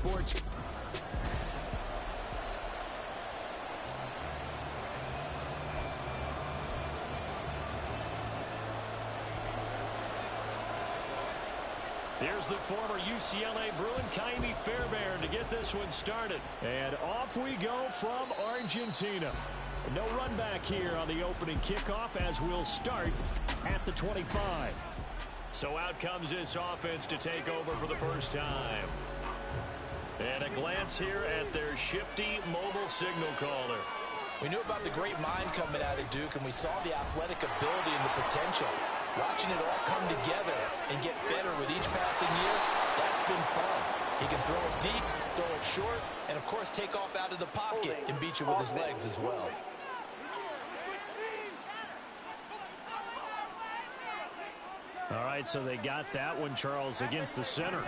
Sports. Here's the former UCLA Bruin, Kaimi Fairbairn, to get this one started. And off we go from Argentina. No run back here on the opening kickoff as we'll start at the 25. So out comes this offense to take over for the first time. And a glance here at their shifty mobile signal caller. We knew about the great mind coming out of Duke, and we saw the athletic ability and the potential. Watching it all come together and get better with each passing year, that's been fun. He can throw it deep, throw it short, and, of course, take off out of the pocket and beat you with his legs as well. All right, so they got that one, Charles, against the center.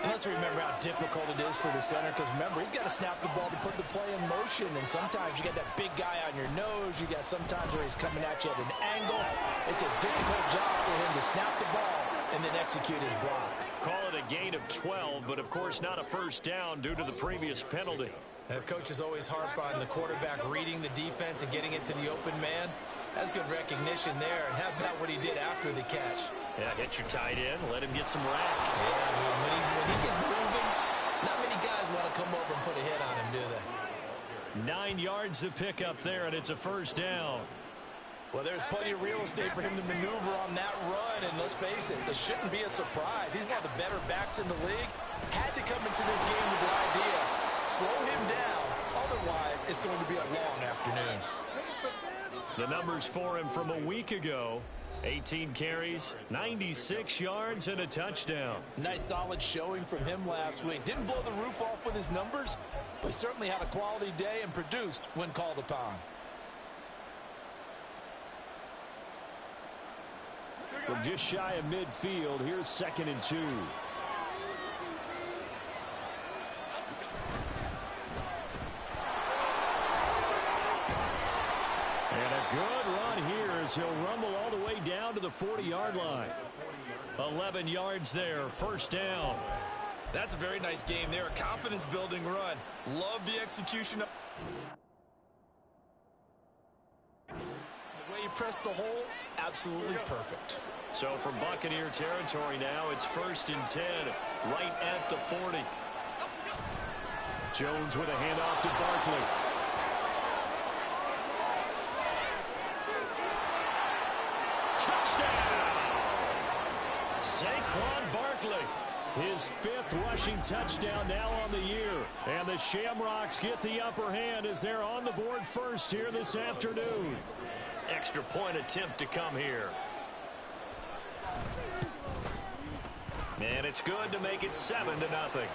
And let's remember how difficult it is for the center, because remember, he's got to snap the ball to put the play in motion, and sometimes you got that big guy on your nose. You got sometimes where he's coming at you at an angle. It's a difficult job for him to snap the ball and then execute his block. Call it a gain of 12, but of course not a first down due to the previous penalty. Coaches always harp on the quarterback reading the defense and getting it to the open man. That's good recognition there, and how about what he did after the catch? Yeah, hit your tight end, let him get some rack. Yeah, when he gets moving, not many guys want to come over and put a hit on him, do they? 9 yards to pick up there, and it's a first down. Well, there's plenty of real estate for him to maneuver on that run, and let's face it, this shouldn't be a surprise. He's one of the better backs in the league. Had to come into this game with the idea, slow him down, otherwise it's going to be a long afternoon. The numbers for him from a week ago: 18 carries, 96 yards, and a touchdown. Nice solid showing from him last week. Didn't blow the roof off with his numbers, but he certainly had a quality day and produced when called upon. We're just shy of midfield. Here's 2nd and 2. And a good run here as he'll rumble all the way down to the 40-yard line. 11 yards there, first down. That's a very nice game there, a confidence-building run. Love the execution. The way you press the hole, absolutely perfect. So from Buccaneer territory now, it's 1st and 10, right at the 40. Jones with a handoff to Barkley. Saquon Barkley, his 5th rushing touchdown now on the year. And the Shamrocks get the upper hand as they're on the board first here this afternoon. Extra point attempt to come here. And it's good to make it 7-0.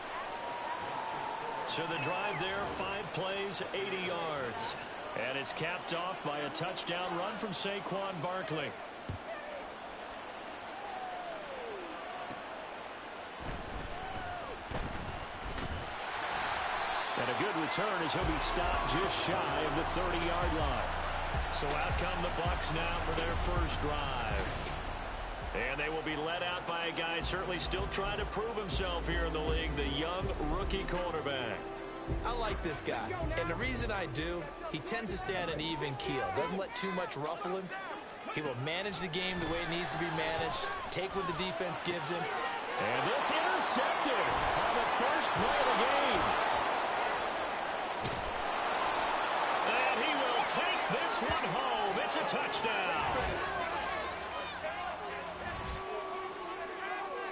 So the drive there, 5 plays, 80 yards. And it's capped off by a touchdown run from Saquon Barkley. And a good return as he'll be stopped just shy of the 30-yard line. So out come the Bucs now for their first drive. And they will be led out by a guy certainly still trying to prove himself here in the league, the young rookie quarterback. I like this guy, and the reason I do, he tends to stay on an even keel. Doesn't let too much ruffle him. He will manage the game the way it needs to be managed, take what the defense gives him. And this intercepted on the first play of the game. And he will take this one home. It's a touchdown.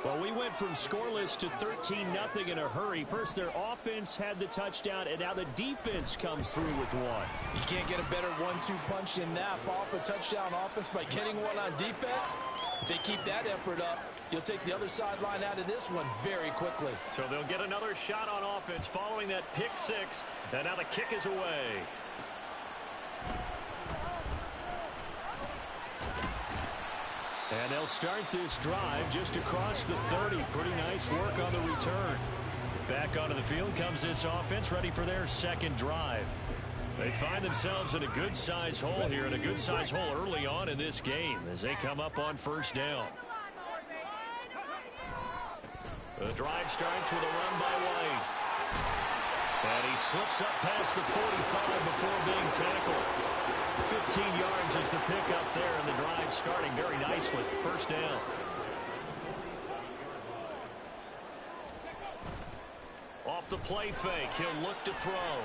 Well, we went from scoreless to 13-0 in a hurry. First, their offense had the touchdown, and now the defense comes through with one. You can't get a better 1-2 punch than that. Follow up a touchdown offense by getting one on defense. If they keep that effort up, you'll take the other sideline out of this one very quickly. So they'll get another shot on offense following that pick 6, and now the kick is away. And they'll start this drive just across the 30. Pretty nice work on the return. Back onto the field comes this offense, ready for their second drive. They find themselves in a good-sized hole here, and a good-sized hole early on in this game as they come up on first down. The drive starts with a run by White. And he slips up past the 45 before being tackled. 15 yards is the pickup there, and the drive starting very nicely. First down. Off the play fake, he'll look to throw.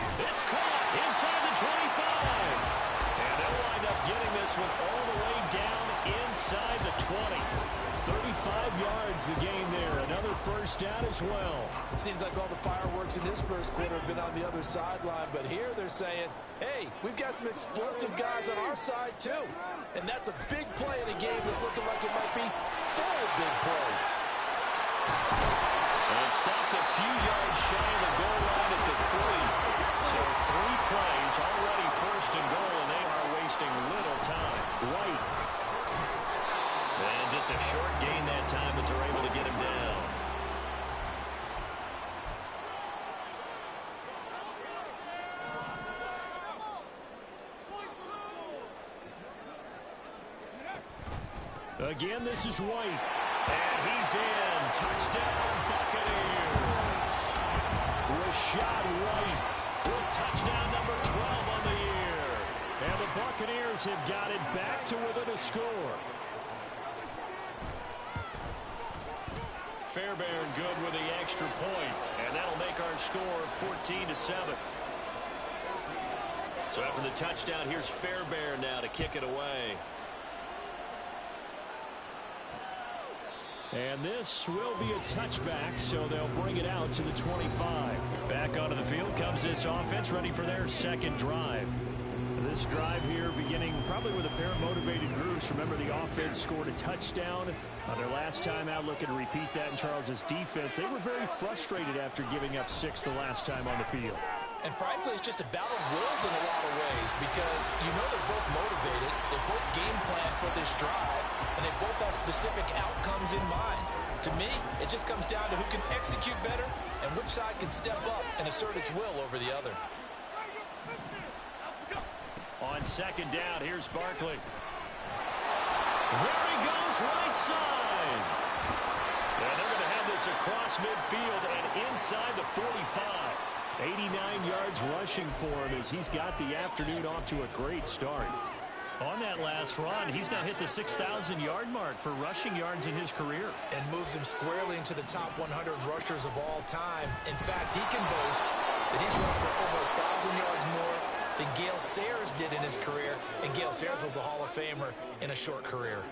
It's caught inside the 25. And they'll wind up getting this one all the way down inside the 20. 35 yards the gain there. Another first down as well. It seems like all the fireworks in this first quarter have been on the other sideline, but here they're saying, hey, we've got some explosive guys on our side too. And that's a big play in a game that's looking like it might be full of big plays. And stopped a few yards shy of the goal line at the 3. So 3 plays, already first and goal, and they are wasting little time. White. And just a short gain that time as they're able to get him down. Again, this is White. And he's in. Touchdown, Buccaneers. Rashad White with touchdown number 12 on the year. And the Buccaneers have got it back to within a score. Fairbairn good with the extra point, and that'll make our score 14-7. So after the touchdown, here's Fairbairn now to kick it away. And this will be a touchback, so they'll bring it out to the 25. Back onto the field comes this offense, ready for their second drive. This drive here beginning probably with a pair of motivated groups. Remember, the offense scored a touchdown on their last time out. Looking to repeat that in Charles's defense. They were very frustrated after giving up 6 the last time on the field. And frankly, it's just a battle of wills in a lot of ways because you know they're both motivated. They both game plan for this drive, and they both have specific outcomes in mind. To me, it just comes down to who can execute better and which side can step up and assert its will over the other. On second down, here's Barkley. There he goes, right side. And they're going to have this across midfield and inside the 45. 89 yards rushing for him as he's got the afternoon off to a great start. On that last run, he's now hit the 6,000-yard mark for rushing yards in his career. And moves him squarely into the top 100 rushers of all time. In fact, he can boast that he's rushed for over 1,000 yards more than Gale Sayers did in his career. And Gale Sayers was a Hall of Famer in a short career.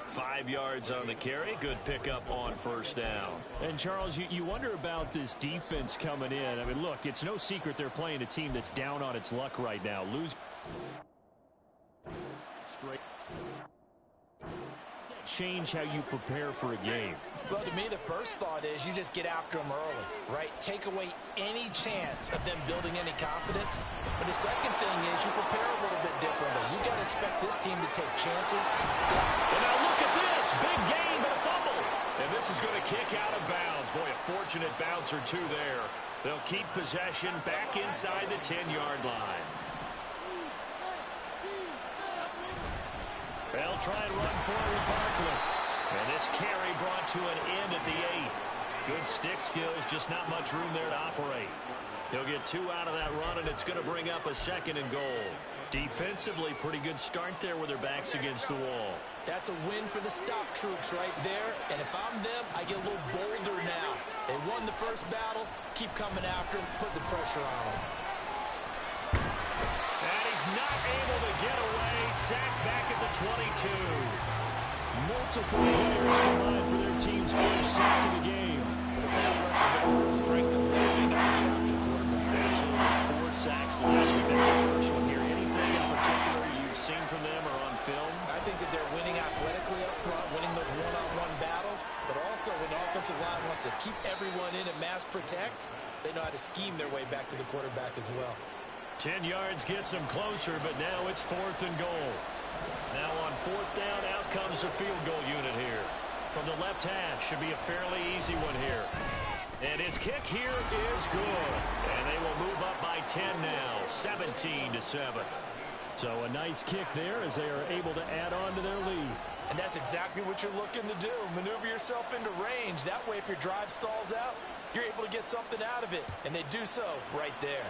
5 yards on the carry. Good pickup on first down. And, Charles, you wonder about this defense coming in. I mean, look, it's no secret they're playing a team that's down on its luck right now. Lose straight. Does that change how you prepare for a game? Well, to me, the first thought is you just get after them early, right? Take away any chance of them building any confidence. But the second thing is you prepare a little bit differently. You got to expect this team to take chances. And now look at this. Big gain, but a fumble. And this is going to kick out of bounds. Boy, a fortunate bounce or two there. They'll keep possession back inside the 10-yard line. They'll try and run forward Barkley. And this carry brought to an end at the 8. Good stick skills, just not much room there to operate. He'll get 2 out of that run, and it's going to bring up a second and goal. Defensively, pretty good start there with their backs against the wall. That's a win for the stop troops right there. And if I'm them, I get a little bolder now. They won the first battle. Keep coming after them. Put the pressure on them. And he's not able to get away. Sacked back at the 22. Multiple players combined for their team's first sack of the game. The pass rush has been a real strength of play. They got to get after the quarterback. Absolutely. 4 sacks last week. That's the first one here. Anything in particular you've seen from them or on film? I think that they're winning athletically up front, winning those one-on-one battles, but also when the offensive line wants to keep everyone in and mass protect, they know how to scheme their way back to the quarterback as well. 10 yards gets them closer, but now it's 4th and goal. Now on 4th down, out comes the field goal unit here. From the left half, should be a fairly easy one here. And his kick here is good. And they will move up by 10 now, 17-7. So a nice kick there as they are able to add on to their lead. And that's exactly what you're looking to do. Maneuver yourself into range. That way, if your drive stalls out, you're able to get something out of it, and they do so right there.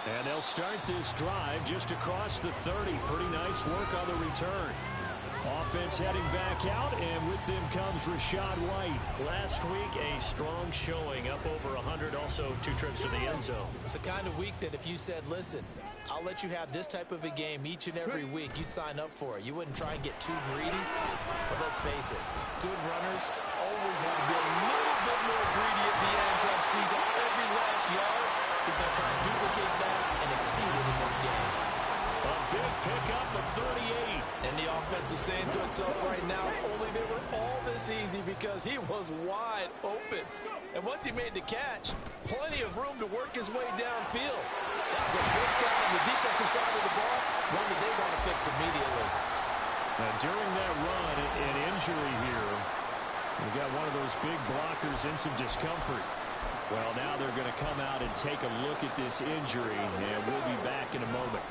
And they'll start this drive just across the 30. Pretty nice work on the return. Offense heading back out, and with them comes Rachaad White. Last week, a strong showing, up over 100, also 2 trips to the end zone. It's the kind of week that if you said, listen, I'll let you have this type of a game each and every week, you'd sign up for it. You wouldn't try and get too greedy. But let's face it, good runners always want to be a little bit more greedy at the end, try and squeeze out every last yard. He's going to try and duplicate that and exceed it in this game. A big pickup of 38. And the offense is saying to itself right now, only they were all this easy because he was wide open. And once he made the catch, plenty of room to work his way downfield. That was a breakdown on the defensive side of the ball, one that they want to fix immediately. Now, during that run, an injury here. We've got one of those big blockers in some discomfort. Well, now they're going to come out and take a look at this injury, and we'll be back in a moment.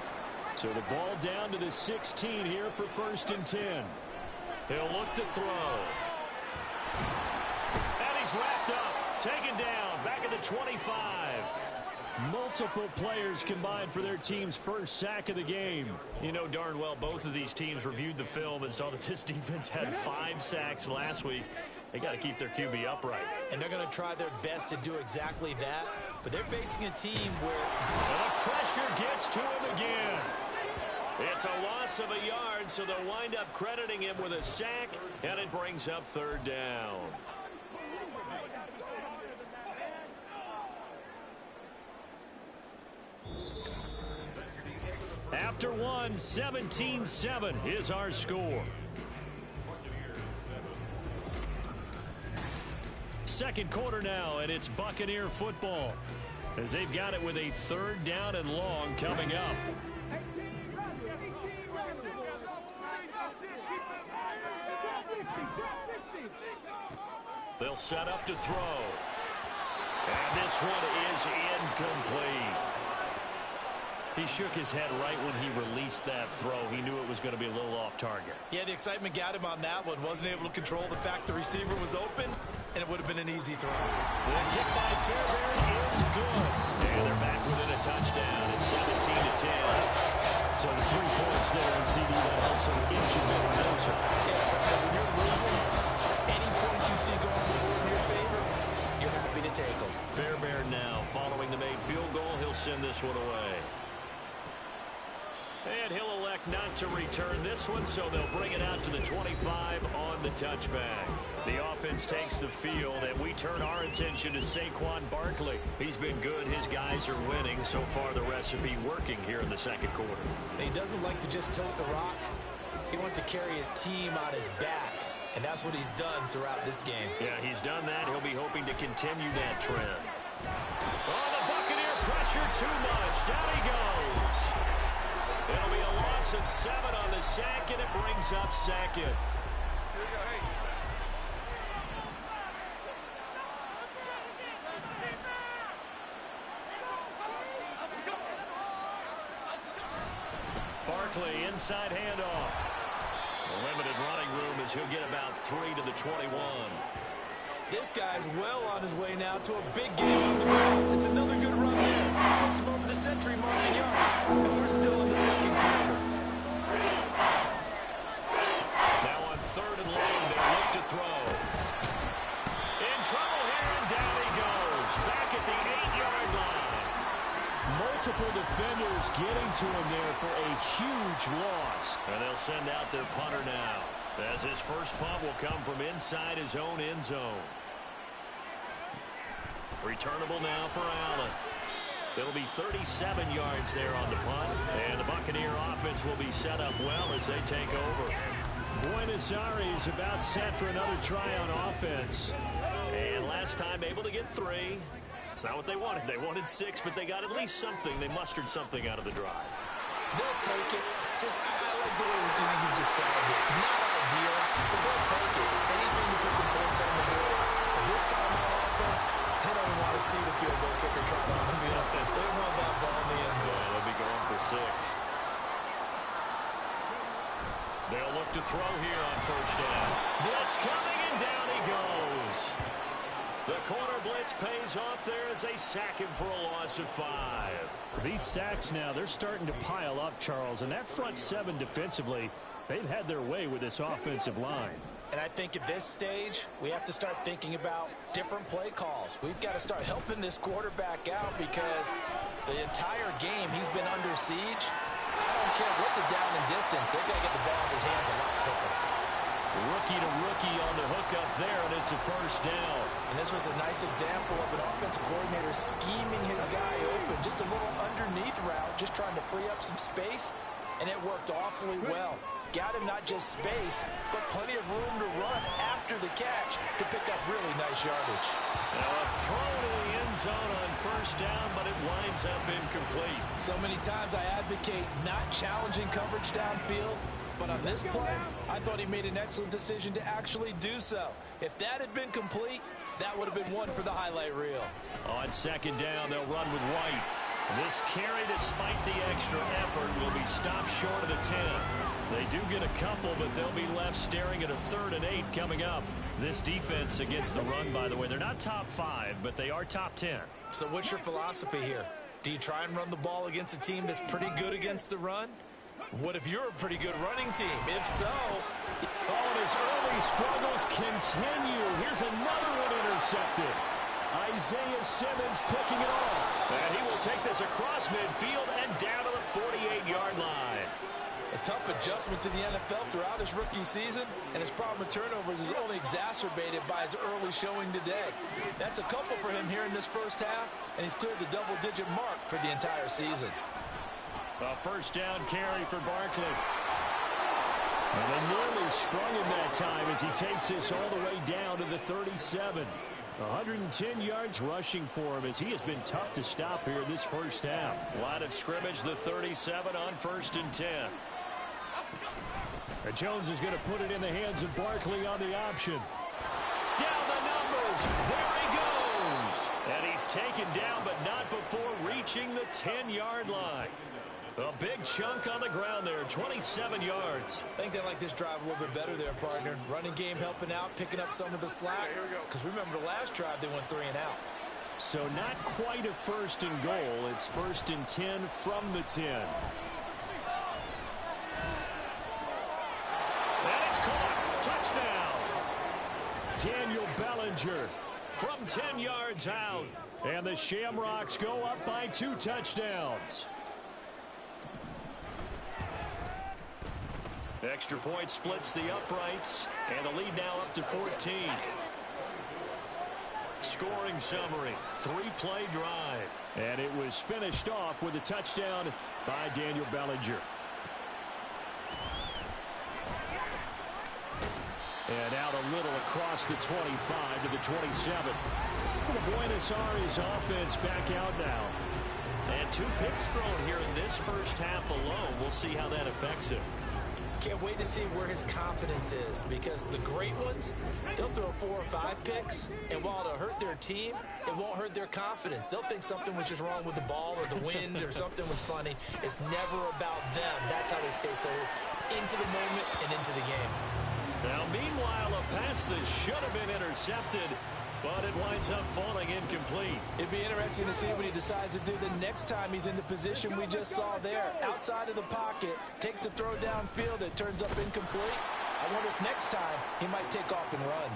So the ball down to the 16 here for 1st and 10. He'll look to throw. And he's wrapped up, taken down, back at the 25. Multiple players combined for their team's first sack of the game. You know darn well both of these teams reviewed the film and saw that this defense had 5 sacks last week. They got to keep their QB upright. And they're going to try their best to do exactly that. But they're facing a team where the pressure gets to him again. It's a loss of a yard, so they'll wind up crediting him with a sack, and it brings up 3rd down. After one, 17-7 is our score. Second quarter now, and it's Buccaneer football as they've got it with a 3rd down and long coming up. They'll set up to throw. And this one is incomplete. He shook his head right when he released that throw. He knew it was going to be a little off target. Yeah, the excitement got him on that one. Wasn't able to control the fact the receiver was open, and it would have been an easy throw. The kick by Fairbairn is good. And they're back within a touchdown. It's 17-10. So the 3 points there in CD that helps them inch a bit closer. Yeah, when you're losing, any points you see going in your favor, you're happy to take them. Fairbairn now following the made field goal. He'll send this one away. And he'll elect not to return this one, so they'll bring it out to the 25 on the touchback. The offense takes the field, and we turn our attention to Saquon Barkley. He's been good. His guys are winning. So far, the recipe working here in the second quarter. He doesn't like to just tote the rock. He wants to carry his team on his back, and that's what he's done throughout this game. Yeah, he's done that. He'll be hoping to continue that trend. Oh, the Buccaneer pressure too much. Down he goes. It'll be a loss of 7 on the sack, and it brings up 2nd. Barkley, inside handoff. A limited running room as he'll get about 3 to the 21. This guy's well on his way now to a big game on the ground. It's another good run there. Puts him over the century mark in yardage. And we're still in the second quarter. Now on 3rd and long, they look to throw. In trouble here, and down he goes. Back at the 8-yard line. Multiple defenders getting to him there for a huge loss. And they'll send out their punter now, as his first punt will come from inside his own end zone. Returnable now for Allen. It'll be 37 yards there on the punt, and the Buccaneer offense will be set up well as they take over. Buenos Aires about set for another try on offense. And last time able to get 3. It's not what they wanted. They wanted 6, but they got at least something. They mustered something out of the drive. They'll take it. I like the way you described it. Not ideal, but they'll take it. Anything to put some points on the board. But this time on offense, they don't want to see the field goal kicker try on the field. They want that ball in the end zone. Yeah, they'll be going for 6. They'll look to throw here on first down. Blitz coming, and down he goes. The corner blitz pays off there as they sack him for a loss of 5. These sacks now, they're starting to pile up, Charles, and that front 7 defensively, they've had their way with this offensive line. And I think at this stage, we have to start thinking about different play calls. We've got to start helping this quarterback out because the entire game he's been under siege. I don't care what the down and distance. They've got to get the ball in his hands a lot quicker. Rookie to rookie on the hookup there, and it's a first down. And this was a nice example of an offensive coordinator scheming his guy open. Just a little underneath route, just trying to free up some space, and it worked awfully well. Got him not just space, but plenty of room to run after the catch to pick up really nice yardage. Now a throw to the end zone on first down, but it winds up incomplete. So many times I advocate not challenging coverage downfield, but on this play, I thought he made an excellent decision to actually do so. If that had been complete, that would have been one for the highlight reel. On second down, they'll run with White. This carry, despite the extra effort, will be stopped short of the 10. They do get a couple, but they'll be left staring at a 3rd and 8 coming up. This defense against the run, by the way, they're not top 5, but they are top 10. So what's your philosophy here? Do you try and run the ball against a team that's pretty good against the run? What if you're a pretty good running team? If so... Oh, and his early struggles continue. Here's another one intercepted. Isaiah Simmons picking it off. And he will take this across midfield and down to the 48-yard line. A tough adjustment to the NFL throughout his rookie season, and his problem with turnovers is only exacerbated by his early showing today. That's a couple for him here in this first half, and he's cleared the double-digit mark for the entire season. A first down carry for Barkley. And they nearly sprung him that time as he takes this all the way down to the 37. 110 yards rushing for him as he has been tough to stop here this first half. Line of scrimmage, the 37 on 1st and 10. And Jones is going to put it in the hands of Barkley on the option. Down the numbers. There he goes. And he's taken down, but not before reaching the 10-yard line. A big chunk on the ground there, 27 yards. I think they like this drive a little bit better there, partner. Running game helping out, picking up some of the slack. Because remember, the last drive, they went 3 and out. So not quite a 1st and goal. It's 1st and 10 from the 10. And it's caught. Touchdown. Daniel Bellinger from 10 yards out. And the Shamrocks go up by 2 touchdowns. Extra point splits the uprights, and the lead now up to 14. Scoring summary, 3-play drive. And it was finished off with a touchdown by Daniel Bellinger. And out a little across the 25 to the 27. The Buenos Aires offense back out now. And 2 picks thrown here in this first half alone. We'll see how that affects him. Can't wait to see where his confidence is, because the great ones, they'll throw 4 or 5 picks, and while it'll hurt their team, it won't hurt their confidence. They'll think something was just wrong with the ball or the wind or something was funny. It's never about them. That's how they stay so into the moment and into the game. Now, meanwhile, a pass that should have been intercepted, but it winds up falling incomplete. It'd be interesting to see what he decides to do the next time he's in the position we just saw there. Outside of the pocket, takes a throw downfield, it turns up incomplete. I wonder if next time he might take off and run.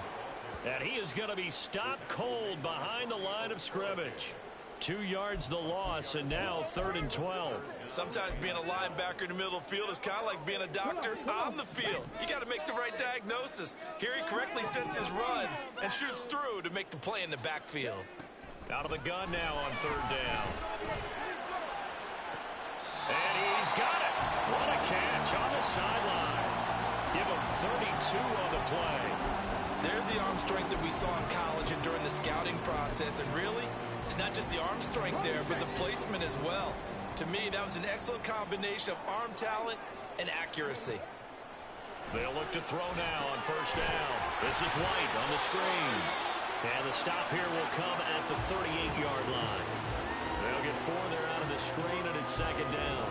And he is going to be stopped cold behind the line of scrimmage. 2 yards the loss, and now 3rd and 12. Sometimes being a linebacker in the middle of the field is kind of like being a doctor on the field. You got to make the right diagnosis. Here he correctly sets his run and shoots through to make the play in the backfield. Out of the gun now on 3rd down. And he's got it. What a catch on the sideline. Give him 32 on the play. There's the arm strength that we saw in college and during the scouting process. And really, it's not just the arm strength there, but the placement as well. To me, that was an excellent combination of arm talent and accuracy. They'll look to throw now on 1st down. This is White on the screen. And the stop here will come at the 38-yard line. They'll get 4 there out of the screen, and it's second down.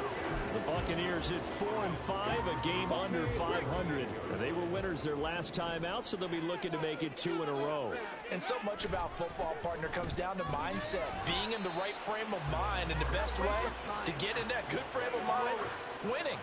The Buccaneers at 4-5, a game under 500. They were winners their last time out, so they'll be looking to make it 2 in a row. And so much about football, partner, comes down to mindset. Being in the right frame of mind, and the best way to get in that good frame of mind, winning.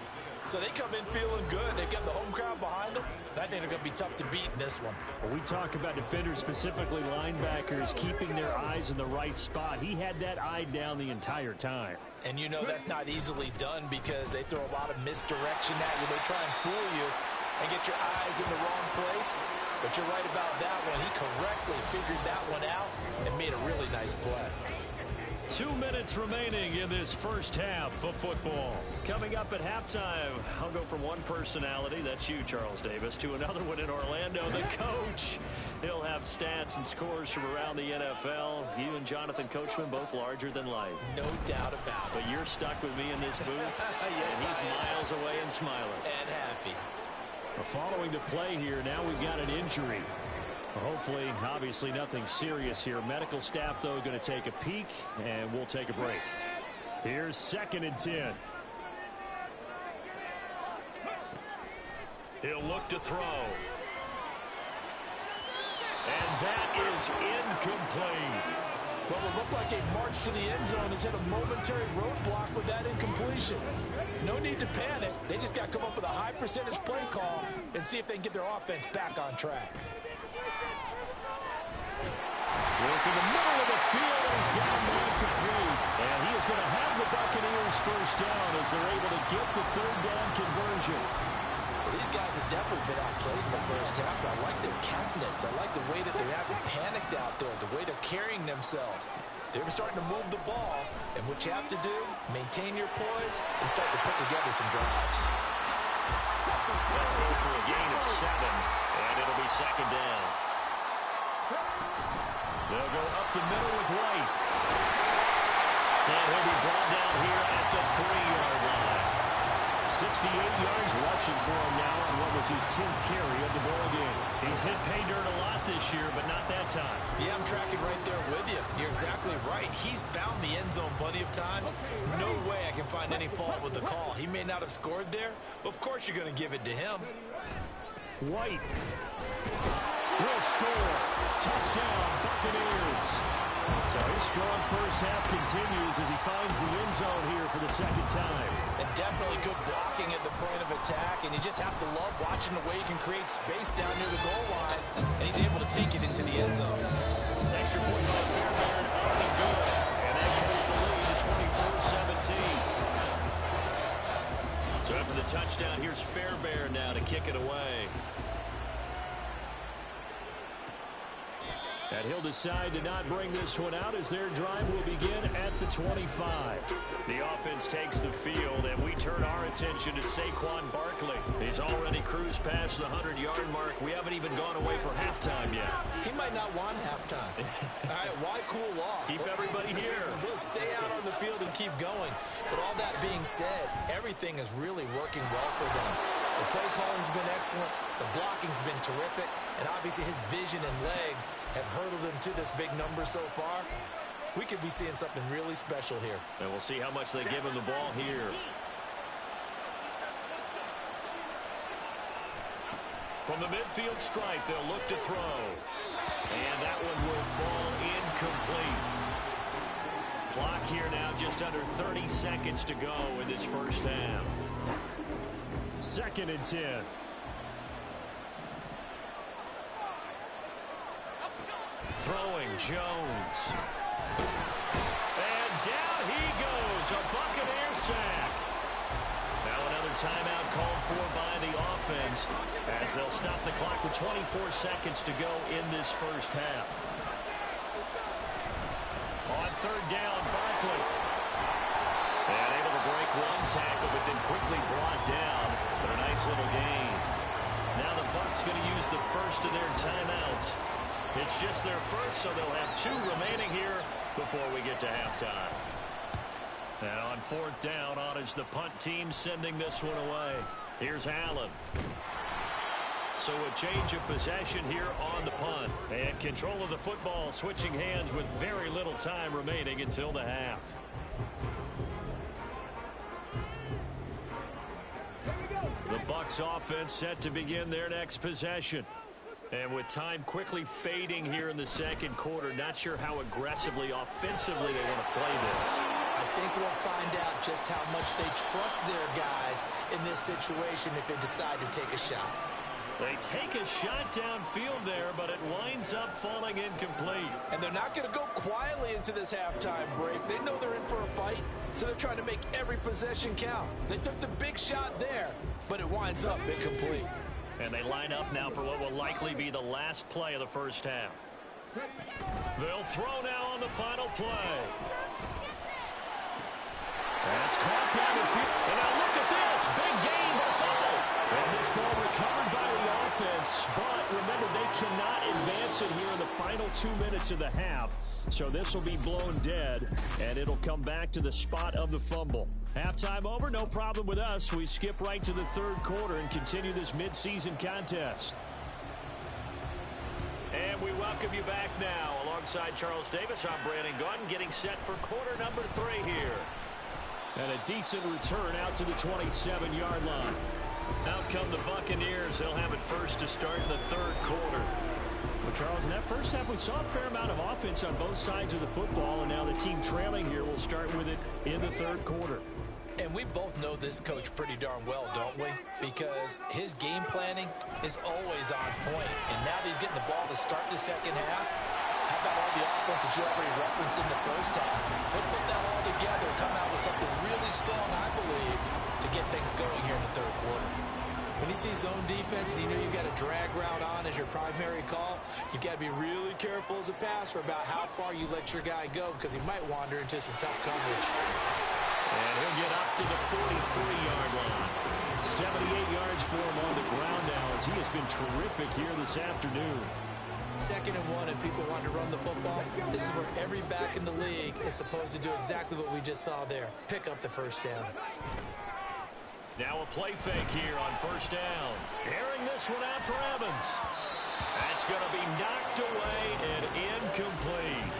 So they come in feeling good. They've got the home crowd behind them. I think they're going to be tough to beat in this one. When we talk about defenders, specifically linebackers, keeping their eyes in the right spot. He had that eye down the entire time. And you know that's not easily done because they throw a lot of misdirection at you. They try and fool you and get your eyes in the wrong place. But you're right about that one. He correctly figured that one out and made a really nice play. 2 minutes remaining in this first half of football. Coming up at halftime, I'll go from one personality, that's you, Charles Davis, to another one in Orlando, the coach. He'll have stats and scores from around the NFL. You and Jonathan Coachman, both larger than life. No doubt about it. But you're stuck with me in this booth, yes, and he's miles away and smiling. And happy. Following the play here, now we've got an injury. Hopefully, obviously nothing serious here. Medical staff, though, going to take a peek, and we'll take a break. Here's 2nd and 10. He'll look to throw. And that is incomplete. Well, it looked like a march to the end zone has hit a momentary roadblock with that incompletion. No need to panic. They just got to come up with a high percentage play call and see if they can get their offense back on track. Work in the middle of the field, and he's got him incomplete. And he is going to have the Buccaneers first down as they're able to get the 3rd down conversion. Well, these guys have definitely been outplayed in the first half, but I like their countenance. I like the way that they haven't panicked out there, the way they're carrying themselves. They're starting to move the ball, and what you have to do, maintain your poise and start to put together some drives. They'll go for a gain of 7, and it'll be second down. They'll go up the middle with White. And he'll be brought down here at the 3-yard line. 68 yards rushing for him now on what was his 10th carry of the ball game. He's hit pay dirt a lot this year, but not that time. Yeah, I'm tracking right there with you. You're exactly right. He's found the end zone plenty of times. No way I can find any fault with the call. He may not have scored there, but of course you're going to give it to him. White will score. Touchdown, Buccaneers. So his strong first half continues as he finds the end zone here for the 2nd time. And definitely good blocking at the point of attack, and you just have to love watching the way he can create space down near the goal line, and he's able to take it into the end zone. Extra point by Fairbairn, up and good. And that cuts the lead to 24-17. So after the touchdown, here's Fairbairn now to kick it away. And he'll decide to not bring this one out as their drive will begin at the 25. The offense takes the field, and we turn our attention to Saquon Barkley. He's already cruised past the 100-yard mark. We haven't even gone away for halftime yet. He might not want halftime. All right, why cool off? Keep everybody here. Let's stay out on the field and keep going. But all that being said, everything is really working well for them. The play calling's been excellent. The blocking's been terrific. And obviously his vision and legs have hurdled him to this big number so far. We could be seeing something really special here. And we'll see how much they give him the ball here. From the midfield stripe, they'll look to throw. And that one will fall incomplete. Clock here now, just under 30 seconds to go in this first half. 2nd and 10. Throwing Jones. And down he goes. A Buccaneer sack. Now another timeout called for by the offense as they'll stop the clock with 24 seconds to go in this first half. On 3rd down, Barkley. And able to break one tackle, but then quickly brought down. But a nice little gain. Now the Bucs going to use the first of their timeouts. It's just their first, so they'll have 2 remaining here before we get to halftime. Now on 4th down, on is the punt team sending this one away. Here's Allen. So a change of possession here on the punt. And control of the football switching hands with very little time remaining until the half. The Bucs offense set to begin their next possession. And with time quickly fading here in the second quarter, not sure how aggressively, offensively they want to play this. I think we'll find out just how much they trust their guys in this situation if they decide to take a shot. They take a shot downfield there, but it winds up falling incomplete. And they're not going to go quietly into this halftime break. They know they're in for a fight, so they're trying to make every possession count. They took the big shot there, but it winds up incomplete. And they line up now for what will likely be the last play of the first half. They'll throw now on the final play. That's caught down the field. And now look at this. Big gain by Fumble. And this ball recovered by the offense. But remember, they cannot advance it here in the final 2 minutes of the half. So this will be blown dead, and it'll come back to the spot of the fumble. Halftime over, no problem with us. We skip right to the third quarter and continue this midseason contest. And we welcome you back now. Alongside Charles Davis, I'm Brandon Gunn, getting set for quarter number 3 here. And a decent return out to the 27-yard line. Out come the Buccaneers. They'll have it first to start in the third quarter. Well, Charles, in that first half, we saw a fair amount of offense on both sides of the football, and now the team trailing here will start with it in the third quarter. And we both know this coach pretty darn well, don't we? Because his game planning is always on point. And now that he's getting the ball to start the second half, how about all the offense that you already referenced in the first half? He'll put that all together, come out with something really strong, I believe, to get things going here in the third quarter. When you see zone defense and you know you've got a drag route on as your primary call, you've got to be really careful as a passer about how far you let your guy go because he might wander into some tough coverage. And he'll get up to the 43-yard line. 78 yards for him on the ground now as he has been terrific here this afternoon. 2nd and 1 and people want to run the football. This is where every back in the league is supposed to do exactly what we just saw there. Pick up the first down. Now a play fake here on first down. Airing this one out for Evans. That's going to be knocked away and incomplete.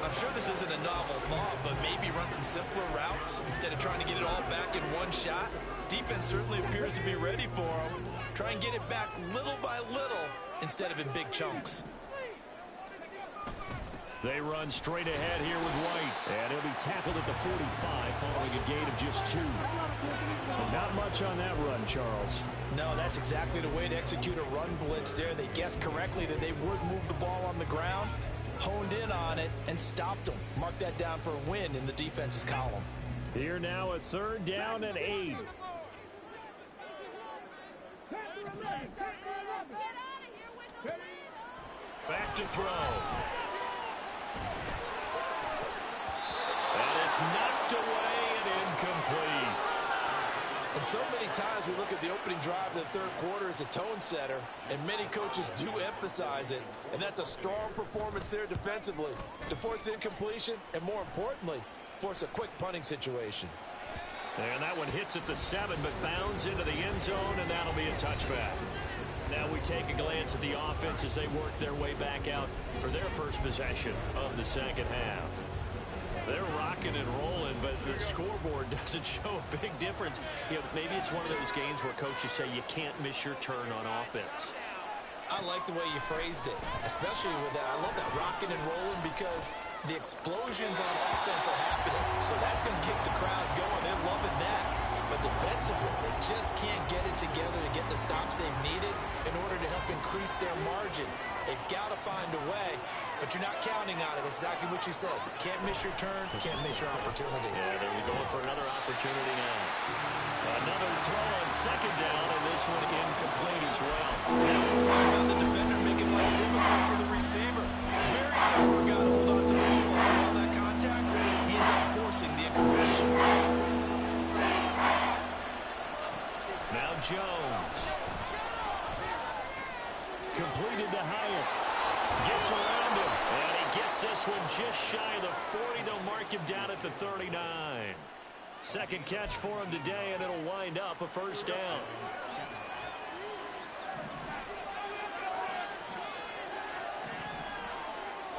I'm sure this isn't a novel thought, but maybe run some simpler routes instead of trying to get it all back in one shot. Defense certainly appears to be ready for him. Try and get it back little by little instead of in big chunks. They run straight ahead here with White, and he'll be tackled at the 45 following a gain of just 2. And not much on that run, Charles. No, that's exactly the way to execute a run blitz there. They guessed correctly that they would move the ball on the ground, honed in on it, and stopped them. Mark that down for a win in the defense's column. Here now a 3rd down and 8. Back to throw. And it's knocked away and incomplete. And so many times we look at the opening drive of the third quarter as a tone setter, and many coaches do emphasize it. And that's a strong performance there defensively to force incompletion and, more importantly, force a quick punting situation. And that one hits at the 7, but bounds into the end zone, and that'll be a touchback. Now we take a glance at the offense as they work their way back out for their first possession of the second half. They're rocking and rolling, but the scoreboard doesn't show a big difference. You know, maybe it's one of those games where coaches say you can't miss your turn on offense. I like the way you phrased it, especially with that. I love that rocking and rolling because the explosions on offense are happening. So that's going to keep the crowd going. They're loving that. But defensively, they just can't get it together to get the stops they've needed in order to help increase their margin. They've got to find a way, but you're not counting on it. It's exactly what you said. Can't miss your turn, can't miss your opportunity. Yeah, they're going for another opportunity now. Another throw on 2nd down, and this one incomplete as well. It's not about the defender making life difficult for the receiver. Very tough for a guy to hold on to the football through all that contact. He ends up forcing the incompletion. Now Jones. Completed to Hyatt. Gets around him. And he gets this one just shy of the 40. They'll mark him down at the 39. Second catch for him today, and it'll wind up a first down.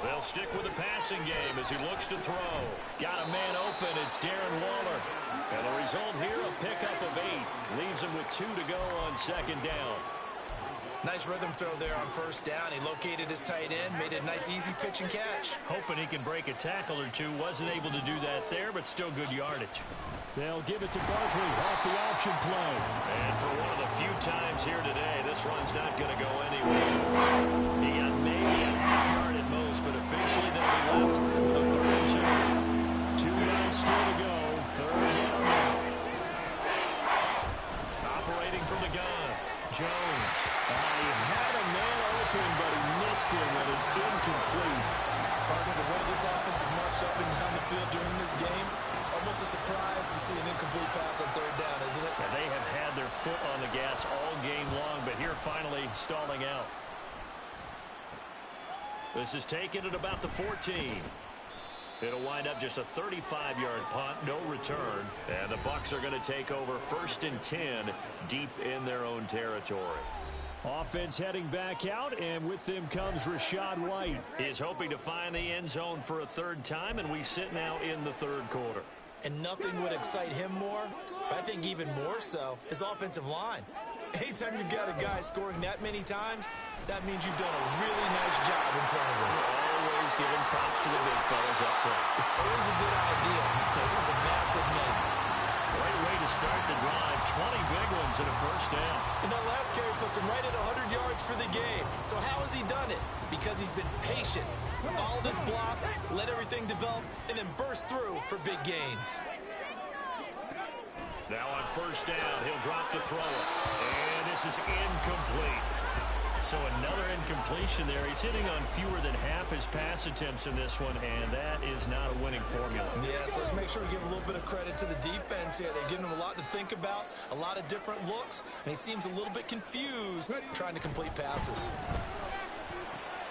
They'll stick with the passing game as he looks to throw. Got a man open. It's Darren Waller. And the result here, a pickup of 8. Leaves him with 2 to go on second down. Nice rhythm throw there on first down. He located his tight end, made a nice easy pitch and catch. Hoping he can break a tackle or two. Wasn't able to do that there, but still good yardage. They'll give it to Barkley off the option play. And for one of the few times here today, this run's not going to go anywhere. He got maybe a half yard at most, but officially they'll be left with a 3rd and 2. 2 yards still to go. 3rd down now. Operating from the gun. Jones. He had a man open, but he missed him, and it's incomplete. Partner, the way this offense has marched up and down the field during this game, it's almost a surprise to see an incomplete pass on 3rd down, isn't it? And they have had their foot on the gas all game long, but here finally stalling out. This is taken at about the 14. It'll wind up just a 35-yard punt, no return. And the Bucs are going to take over 1st and 10 deep in their own territory. Offense heading back out, and with them comes Rachaad White. He's hoping to find the end zone for a 3rd time, and we sit now in the 3rd quarter. And nothing would excite him more, but I think even more so, his offensive line. Anytime you've got a guy scoring that many times, that means you've done a really nice job in front of him. Always giving props to the big fellas up front. It's always a good idea. This is a massive name. Great way to start the drive. 20 big ones and a 1st down. And that last carry puts him right at 100 yards for the game. So how has he done it? Because he's been patient, followed his blocks, let everything develop, and then burst through for big gains. Now on 1st down, he'll drop to throw it. And this is incomplete. So another incompletion there. He's hitting on fewer than half his pass attempts in this one, and that is not a winning formula. Yes, let's make sure we give a little bit of credit to the defense here. They've given him a lot to think about, a lot of different looks, and he seems a little bit confused trying to complete passes.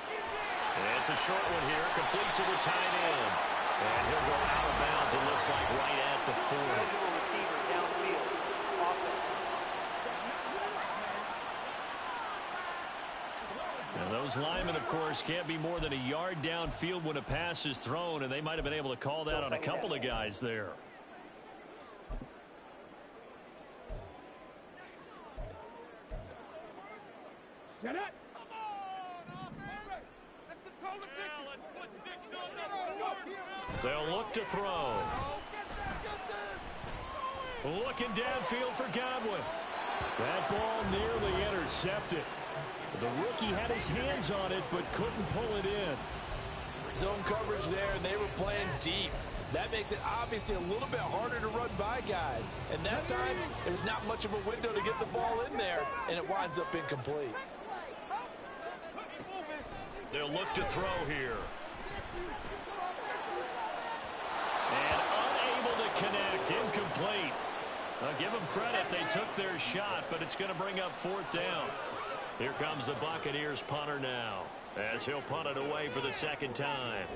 And it's a short one here, complete to the tight end. And he'll go out of bounds, it looks like, right at the 40. Now those linemen, of course, can't be more than a yard downfield when a pass is thrown, and they might have been able to call that on a couple of guys there. They'll look to throw. Looking downfield for Godwin. That ball nearly intercepted. The rookie had his hands on it, but couldn't pull it in. Zone coverage there, and they were playing deep. That makes it obviously a little bit harder to run by guys. And that time, there was not much of a window to get the ball in there, and it winds up incomplete. They'll look to throw here. And unable to connect, incomplete. I'll give them credit, they took their shot, but it's going to bring up 4th down. Here comes the Buccaneers punter now, as he'll punt it away for the 2nd time.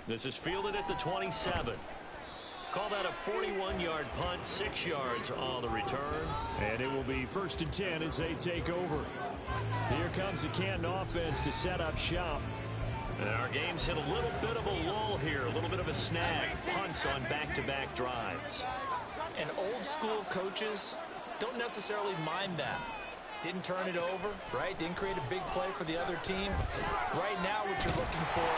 This is fielded at the 27. Call that a 41-yard punt, 6 yards on the return. And it will be 1st and 10 as they take over. Here comes the Canton offense to set up shop. And our game's hit a little bit of a lull here, a little bit of a snag. Punts on back-to-back drives. And old-school coaches don't necessarily mind that. Didn't turn it over, right? Didn't create a big play for the other team. Right now what you're looking for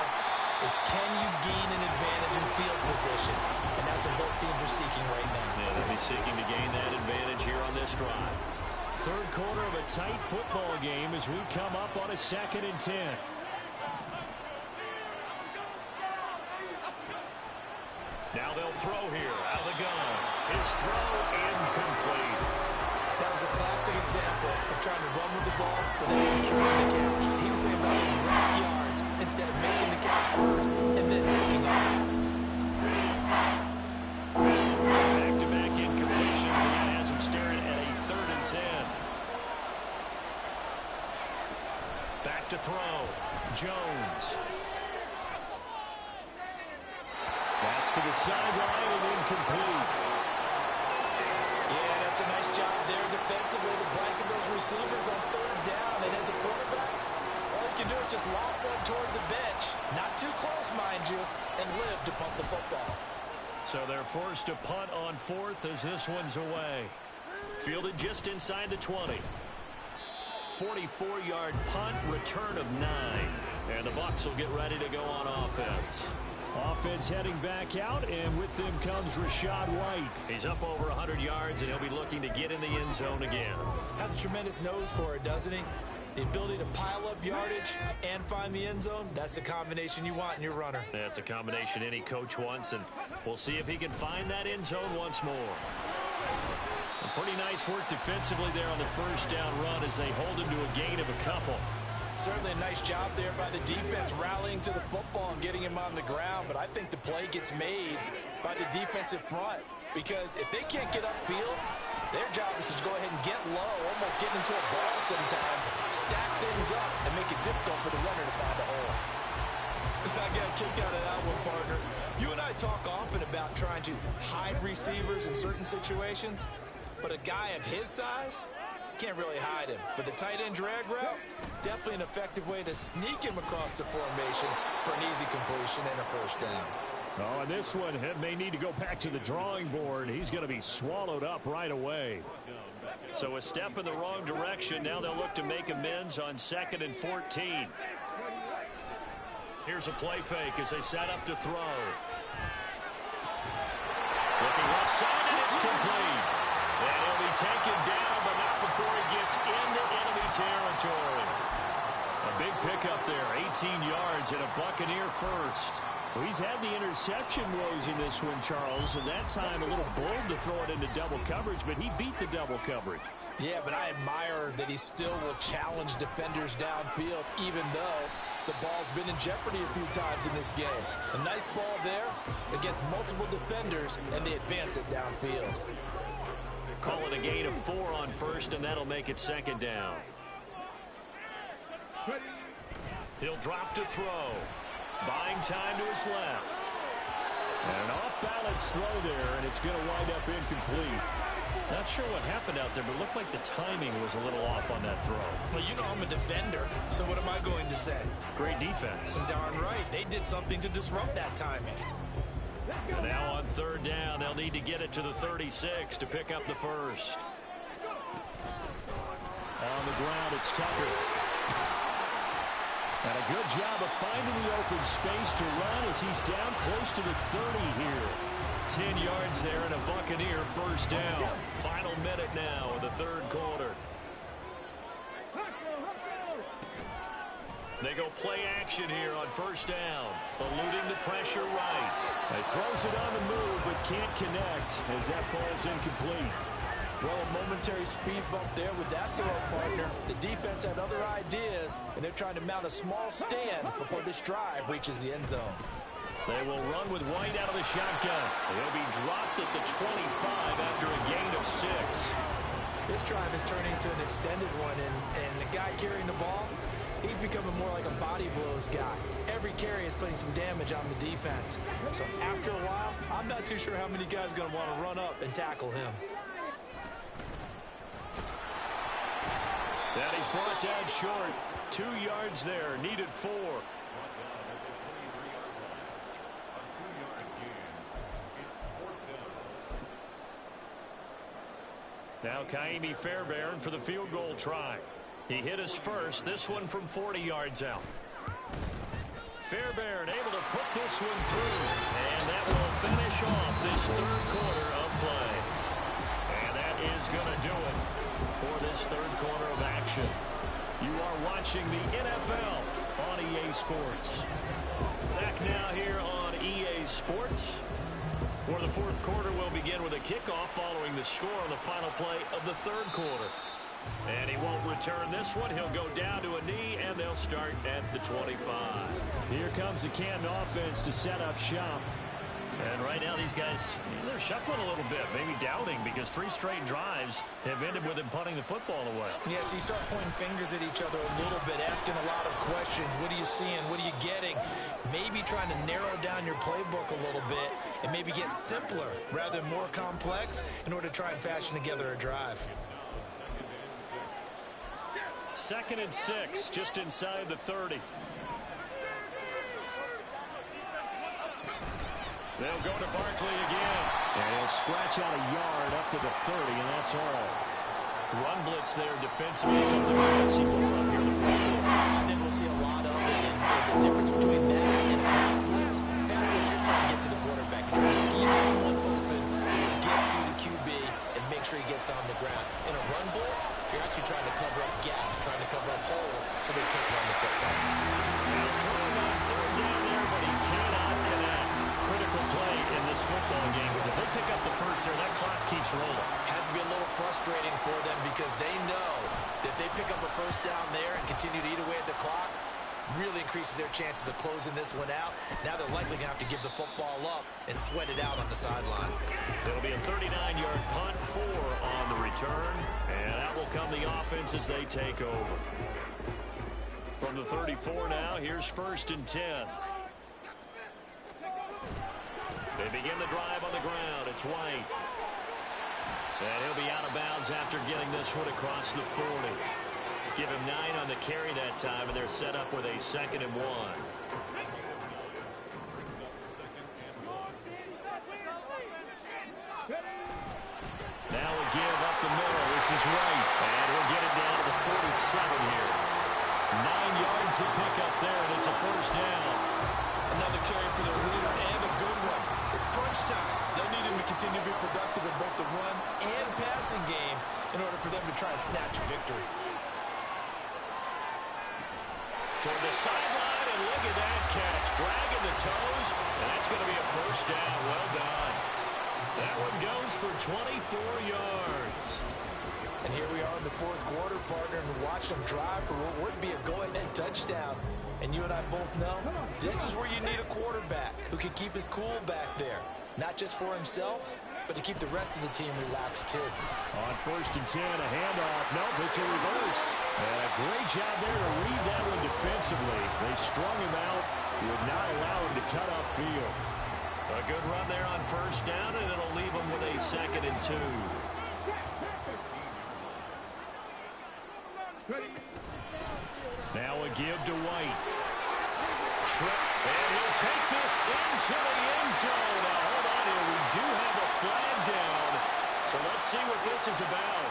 is can you gain an advantage in field position? And that's what both teams are seeking right now. Yeah, they'll be seeking to gain that advantage here on this drive. 3rd quarter of a tight football game as we come up on a 2nd and 10. Now they'll throw here out of the gun. His throw incomplete. That was a classic example of trying to run with the ball without securing the catch. He was thinking about those rack yards instead of making the catch first and then taking off. Back-to-back incompletions, and that has him staring at a 3rd and 10. Back to throw. Jones. That's to the sideline and incomplete. Yeah, that's a nice job there defensively to blanket those receivers on third down, and as a quarterback, all you can do is just lob one toward the bench. Not too close, mind you, and live to punt the football. So they're forced to punt on fourth as this one's away. Fielded just inside the 20. 44-yard punt, return of 9. And the Bucs will get ready to go on offense. Offense heading back out, and with them comes Rachaad White. He's up over 100 yards, and he'll be looking to get in the end zone again. Has a tremendous nose for it, doesn't he? The ability to pile up yardage and find the end zone, that's the combination you want in your runner. That's a combination any coach wants, and we'll see if he can find that end zone once more. Pretty nice work defensively there on the first down run as they hold him to a gain of a couple. Certainly a nice job there by the defense rallying to the football and getting him on the ground, but I think the play gets made by the defensive front because if they can't get upfield, their job is to go ahead and get low, almost get into a ball sometimes, stack things up, and make it difficult for the runner to find a hole. I got a kick out of that one, partner. You and I talk often about trying to hide receivers in certain situations, but a guy of his size can't really hide him. But the tight end drag route, definitely an effective way to sneak him across the formation for an easy completion and a first down. Oh, and this one may need to go back to the drawing board. He's going to be swallowed up right away. So a step in the wrong direction. Now they'll look to make amends on 2nd and 14. Here's a play fake as they set up to throw. Looking left side, and it's complete. And he'll be taken down, but not before he gets into enemy territory. A big pickup there, 18 yards and a Buccaneer first. Well, he's had the interception woes in this one, Charles, and that time a little bold to throw it into double coverage, but he beat the double coverage. Yeah, but I admire that he still will challenge defenders downfield, even though the ball's been in jeopardy a few times in this game. A nice ball there against multiple defenders, and they advance it downfield. Call it a gain of 4 on first, and that'll make it 2nd down. He'll drop to throw. Buying time to his left. And an off-balance throw there, and it's going to wind up incomplete. Not sure what happened out there, but it looked like the timing was a little off on that throw. Well, you know I'm a defender, so what am I going to say? Great defense. Darn right. They did something to disrupt that timing. And now on 3rd down, they'll need to get it to the 36 to pick up the first. On the ground, it's Tucker. And a good job of finding the open space to run as he's down close to the 30 here. 10 yards there and a Buccaneer first down. Final minute now in the 3rd quarter. They go play action here on 1st down. Eluding the pressure right. He throws it on the move but can't connect as that falls incomplete. Well, a momentary speed bump there with that throw, partner. The defense had other ideas, and they're trying to mount a small stand before this drive reaches the end zone. They will run with White out of the shotgun. He'll be dropped at the 25 after a gain of 6. This drive is turning into an extended one, and the guy carrying the ball, he's becoming more like a body blows guy. Every carry is putting some damage on the defense. So after a while, I'm not too sure how many guys are going to want to run up and tackle him. And he's brought down short. 2 yards there, needed 4. Now Kaimi Fairbairn for the field goal try. He hit his first, this one from 40 yards out. Fairbairn able to put this one through, and that will finish off this 3rd quarter of play. And that is going to do it for this 3rd quarter of action. You are watching the NFL on EA Sports. Back now here on EA Sports. For the 4th quarter, we'll begin with a kickoff following the score on the final play of the 3rd quarter. And he won't return this one. He'll go down to a knee, and they'll start at the 25. Here comes the Canton offense to set up shop. And right now, these guys, they're shuffling a little bit, maybe doubting, because 3 straight drives have ended with him punting the football away. Yeah, so you start pointing fingers at each other a little bit, asking a lot of questions. What are you seeing? What are you getting? Maybe trying to narrow down your playbook a little bit and maybe get simpler rather than more complex in order to try and fashion together a drive. 2nd and 6, just inside the 30. They'll go to Barkley again. And he'll scratch out a yard up to the 30, and that's all. Run blitz there defensively, something we might see more of here in the fourth quarter. I think we'll see a lot of it, and the difference between that and a pass blitz just trying to get to the quarterback. You're trying to scheme someone open who will get to the QB and make sure he gets on the ground. In a run blitz, you're actually trying to cover up gaps, trying to cover up holes so they can't run the football. Now throwing on 3rd down there, but he cannot connect. Critical play in this football game, because if they pick up the first there, that clock keeps rolling. Has to be a little frustrating for them because they know that if they pick up a first down there and continue to eat away at the clock, really increases their chances of closing this one out. Now they're likely going to have to give the football up and sweat it out on the sideline. It'll be a 39-yard punt, 4 on the return, and that will come the offense as they take over. From the 34 now, here's 1st and 10. They begin the drive on the ground. It's White. And he'll be out of bounds after getting this one across the 40. Give him 9 on the carry that time, and they're set up with a 2nd and 1. Now a give up the middle. This is White. And we'll get it down to the 47 here. 9 yards to pick up there, and it's a 1st down. Another carry for the leader, and a good one. It's crunch time. They'll need him to continue to be productive in both the run and passing game in order for them to try and snatch a victory. Toward the sideline, and look at that catch. Dragging the toes, and that's going to be a 1st down. Well done. That one goes for 24 yards. And here we are in the 4th quarter, partner, and watch them drive for what would be a go-ahead touchdown. And you and I both know this is where you need a quarterback who can keep his cool back there. Not just for himself, but to keep the rest of the team relaxed too. On 1st and 10, a handoff. Nope, it's a reverse. And a great job there to read that one defensively. They strung him out, would not allow him to cut upfield. A good run there on 1st down, and it'll leave him with a 2nd and 2. Now a give to White. Trip, and he'll take this into the end zone. Now hold on here, we do have a flag down. So let's see what this is about.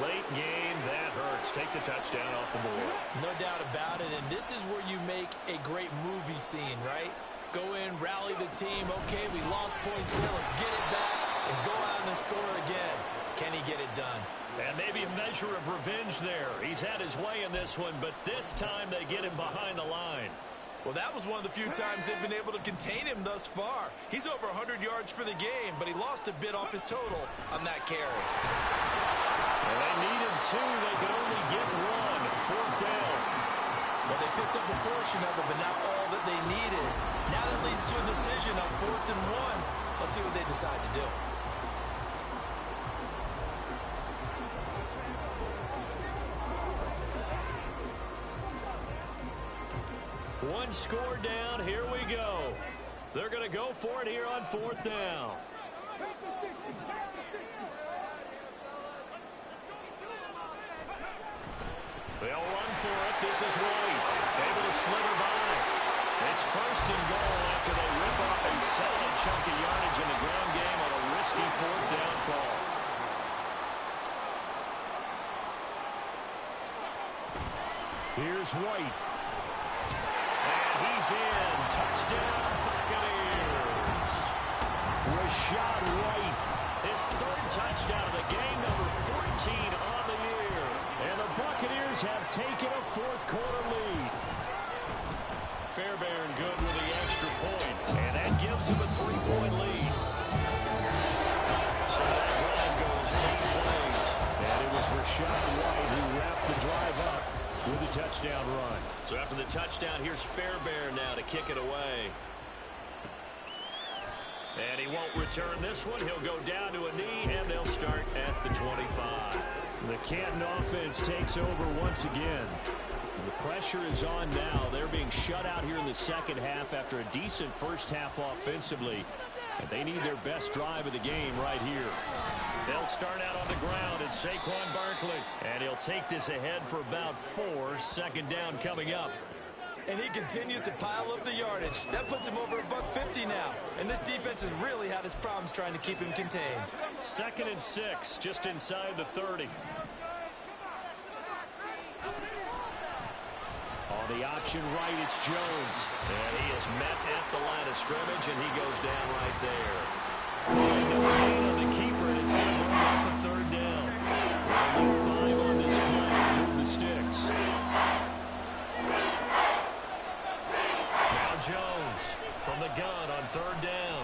Late game, that hurts. Take the touchdown off the board. No doubt about it, and this is where you make a great movie scene, right? Go in, rally the team. Okay, we lost points there. Let's get it back and go out and score again. Can he get it done? And maybe a measure of revenge there. He's had his way in this one, but this time they get him behind the line. Well, that was one of the few times they've been able to contain him thus far. He's over 100 yards for the game, but he lost a bit off his total on that carry. Well, they needed 2. They could only get 1. 4th down. Well, they picked up a portion of it, but not all that they needed. Now that leads to a decision on 4th and 1. Let's see what they decide to do. One score down. Here we go. They're going to go for it here on 4th down. They'll run for it. This is White. Able to slither by. It's 1st and goal after they rip off a solid chunk of yardage in the ground game on a risky 4th down call. Here's White. And he's in. Touchdown, Buccaneers. Rashad White, his 3rd touchdown of the game, number 14 on the year. And the Buccaneers have taken a 4th quarter lead. Fairbairn good with the extra point, and that gives him a 3-point lead. So that drive goes 8 plays, and it was Rashad White who wrapped the drive up with a touchdown run. So after the touchdown, here's Fairbairn now to kick it away. And he won't return this one. He'll go down to a knee, and they'll start at the 25. The Canton offense takes over once again. The pressure is on now. They're being shut out here in the second half after a decent first half offensively. And they need their best drive of the game right here. They'll start out on the ground. It's Saquon Barkley. And he'll take this ahead for about 4. Second down coming up. And he continues to pile up the yardage. That puts him over $150 now. And this defense has really had its problems trying to keep him contained. 2nd and 6, just inside the 30. On the option right, it's Jones. And he is met at the line of scrimmage, and he goes down right there. No gain on the keeper, and it's going to bring up a 3rd down. Only 5 on this play. Move the sticks. Now Jones from the gun on 3rd down.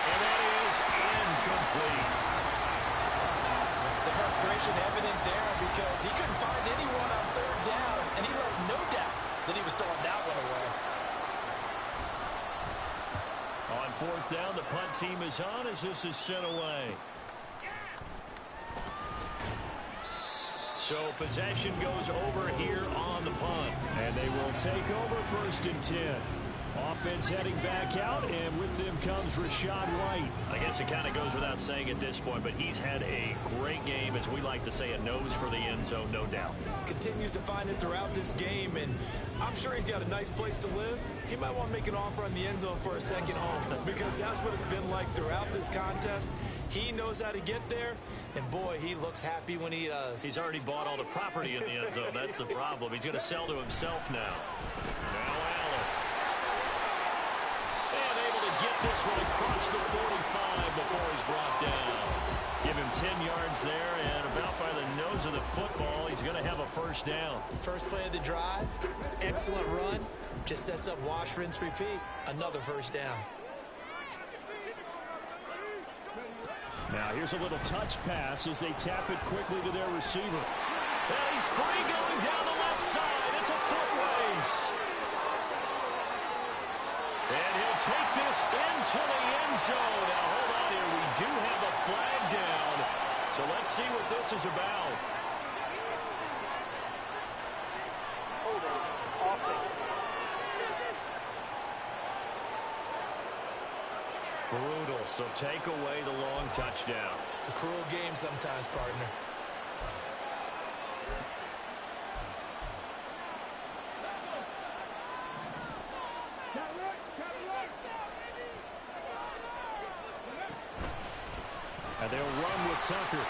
And that is incomplete. The frustration evident there because he couldn't find anyone on 3rd down, and he left no doubt that he was throwing that one away. On 4th down, the punt team is on as this is sent away. So possession goes over here on the punt. And they will take over 1st and 10. Offense heading back out, and with them comes Rashad White. I guess it kind of goes without saying at this point, but he's had a great game, as we like to say, a nose for the end zone, no doubt. Continues to find it throughout this game, and I'm sure he's got a nice place to live. He might want to make an offer on the end zone for a second home, because that's what it's been like throughout this contest. He knows how to get there, and boy, he looks happy when he does. He's already bought all the property in the end zone. That's the problem. He's going to sell to himself now. Now Allen. And able to get this one across the 45 before he's brought down. Give him 10 yards there, and about by the nose of the football, he's going to have a 1st down. First play of the drive, excellent run. Just sets up wash, rinse, repeat. Another 1st down. Now here's a little touch pass as they tap it quickly to their receiver. And he's free going down the left side. It's a foot race. And he'll take this into the end zone. Now hold on here. We do have a flag down. So let's see what this is about. Brutal, so take away the long touchdown. It's a cruel game sometimes, partner. And they'll run with Tucker.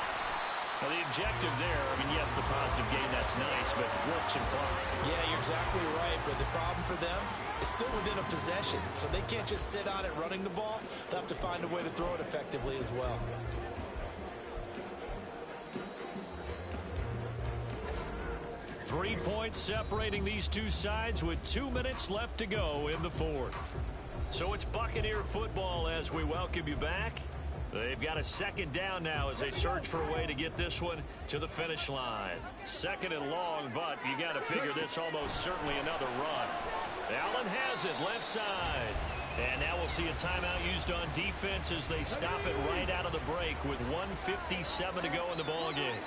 Well, the objective there, I mean, yes, the positive gain, that's nice, but works and clock. Yeah, you're exactly right, but the problem for them is still within a possession, so they can't just sit on it running the ball. They'll have to find a way to throw it effectively as well. Three points separating these two sides with 2 minutes left to go in the 4th. So it's Buccaneer football as we welcome you back. They've got a 2nd down now as they search for a way to get this one to the finish line. 2nd and long, but you got to figure this almost certainly another run. Allen has it left side. And now we'll see a timeout used on defense as they stop it right out of the break with 1:57 to go in the ballgame.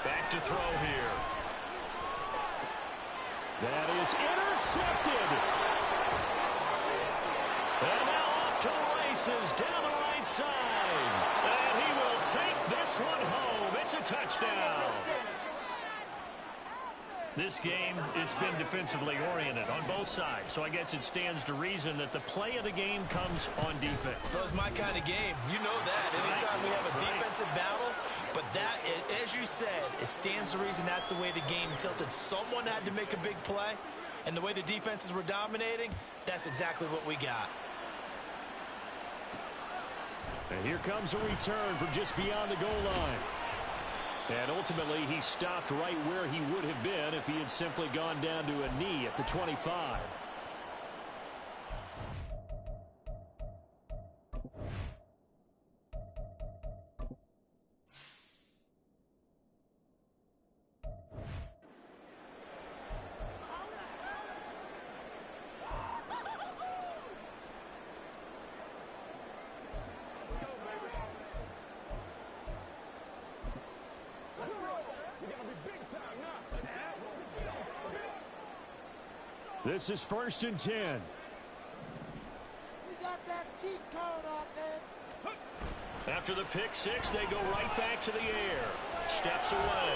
Back to throw here. That is intercepted. And now off to the races down the right side. And he will take this one home. It's a touchdown. This game, it's been defensively oriented on both sides. So I guess it stands to reason that the play of the game comes on defense. So it's my kind of game. You know that. Anytime we have a defensive battle, but that, as you said, it stands to reason that's the way the game tilted. Someone had to make a big play, and the way the defenses were dominating, that's exactly what we got. And here comes a return from just beyond the goal line. And ultimately, he stopped right where he would have been if he had simply gone down to a knee at the 25. This is 1st and 10. We got that cheat code offense. After the pick six, they go right back to the air. Steps away.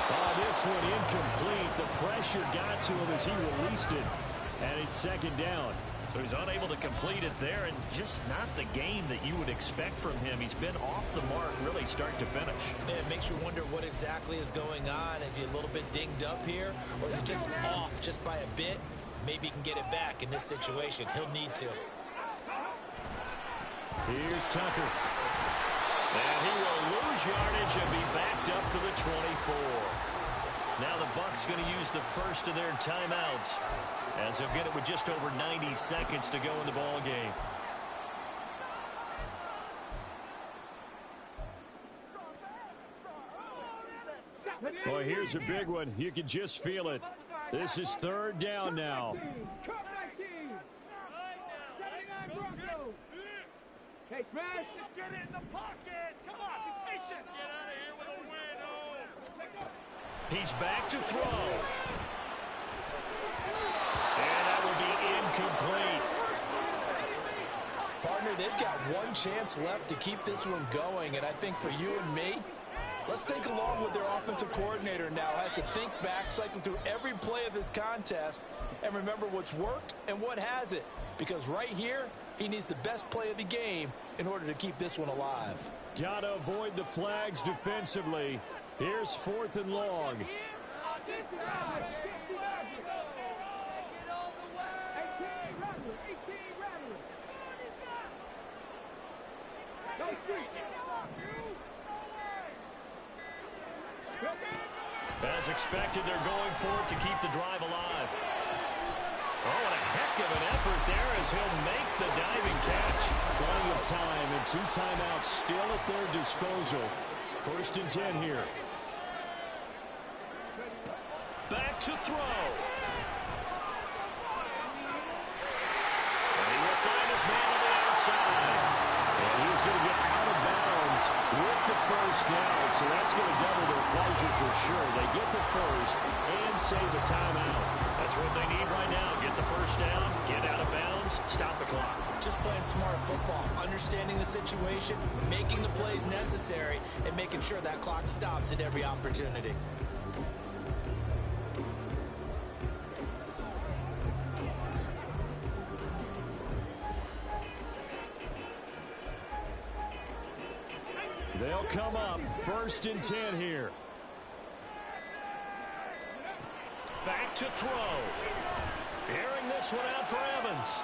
Oh, this one incomplete. The pressure got to him as he released it. And it's 2nd down. So he's unable to complete it there, and just not the game that you would expect from him. He's been off the mark really start to finish. Yeah, it makes you wonder what exactly is going on. Is he a little bit dinged up here, or is he just off just by a bit? Maybe he can get it back in this situation. He'll need to. Here's Tucker. And he will lose yardage and be backed up to the 24. Now the Bucs going to use the first of their timeouts, as they'll get it with just over 90 seconds to go in the ball game. Boy, here's a big one. You can just feel it. This is 3rd down now. Hey, Smash! Just get it in the pocket! Come on, be patient! Get out of here with a win! Oh. He's back to throw. And that will be incomplete. Partner, they've got one chance left to keep this one going, and I think for you and me, let's think along with their offensive coordinator now. Has to think back, cycle through every play of this contest, and remember what's worked and what hasn't. Because right here, he needs the best play of the game in order to keep this one alive. Gotta avoid the flags defensively. Here's 4th and long. As expected, they're going for it to keep the drive alive. Oh, and a heck of an effort there as he'll make the diving catch. Plenty of time and 2 timeouts still at their disposal. 1st and 10 here. Back to throw. And he will find his man on the outside. And he's going to get out of bounds with the first down. So that's going to double their pleasure for sure. They get the first and save a timeout. That's what they need right now. Get the first down, get out of bounds, stop the clock. Just playing smart football, understanding the situation, making the plays necessary, and making sure that clock stops at every opportunity. They'll come up 1st and 10 here. Back to throw. Airing this one out for Evans.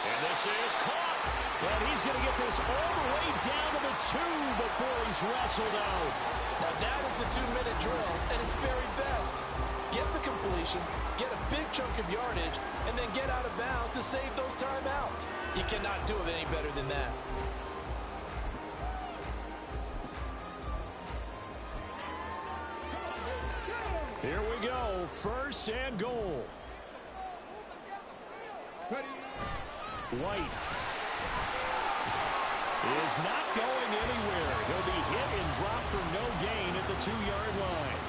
And this is caught. But he's going to get this all the way down to the 2 before he's wrestled out. Now that is the 2-minute drill at its very best. Get the completion, get a big chunk of yardage, and then get out of bounds to save those timeouts. You cannot do it any better than that. Here we go. 1st and goal. White is not going anywhere. He'll be hit and dropped for no gain at the 2-yard line.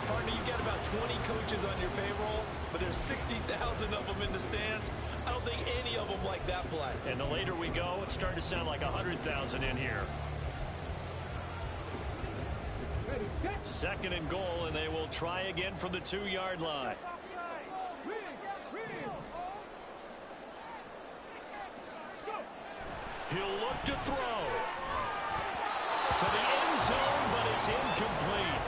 Partner, you got about 20 coaches on your payroll, but there's 60,000 of them in the stands. I don't think any of them like that play. And the later we go, it's starting to sound like 100,000 in here. 2nd and goal, and they will try again from the 2-yard line. He'll look to throw. To the end zone, but it's incomplete.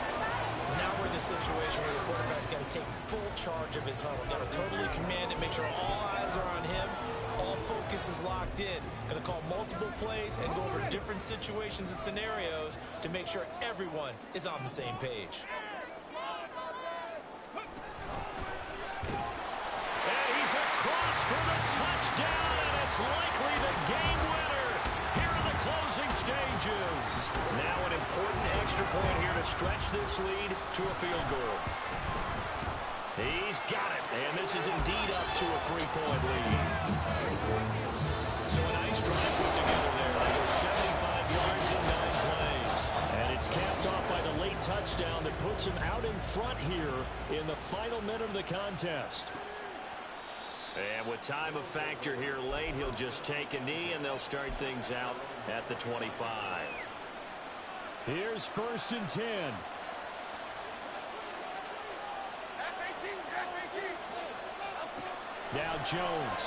Now we're in the situation where the quarterback's got to take full charge of his huddle. Got to totally command it, make sure all eyes are on him. All focus is locked in. Going to call multiple plays and go over different situations and scenarios to make sure everyone is on the same page. And he's across for the touchdown, and it's likely the game winner here in the closing stages. Now an important extra point here to stretch this lead to a field goal. He's got it, and this is indeed up to a 3-point lead. So a nice drive put together there. That was 75 yards in 9 plays. And it's capped off by the late touchdown that puts puts him out in front here in the final minute of the contest. And with time of factor here late, he'll just take a knee, and they'll start things out at the 25. Here's 1st and 10. Now Jones.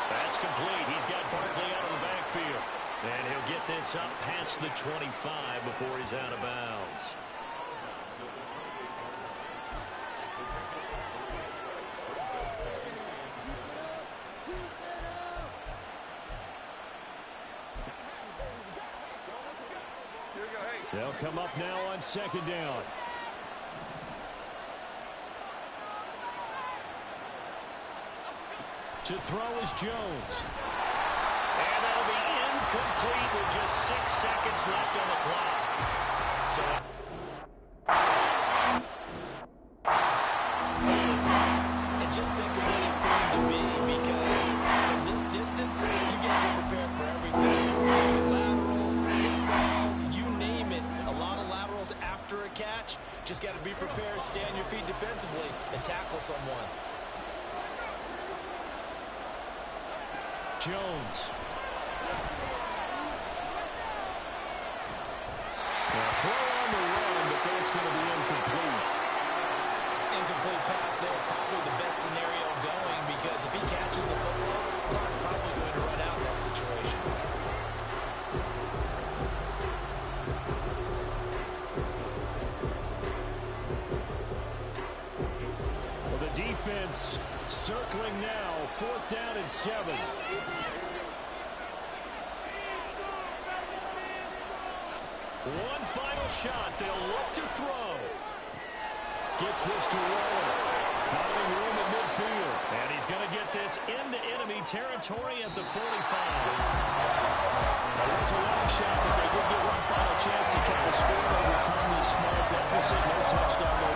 That's complete. He's got Barkley out of the backfield. And he'll get this up past the 25 before he's out of bounds. They'll come up now on 2nd down. To throw is Jones. And that'll be incomplete with just 6 seconds left on the clock. So, and just think of what it's going to be, because from this distance, you got to be prepared for everything. Looking laterals, tip balls, you name it. A lot of laterals after a catch. Just got to be prepared, stay on your feet defensively, and tackle someone. Jones. Throw on the run, but that's going to be incomplete. Incomplete pass there is probably the best scenario going, because if he catches the football, the clock's probably going to run out in that situation. Well, the defense circling now. 4th down and 7. One final shot. They'll look to throw. Gets this to Waller. Finding room at midfield. and he's going to get this into enemy territory at the 45. There's a long shot, but they did get one final chance to try to score and overcome this small deficit. No touchdown, no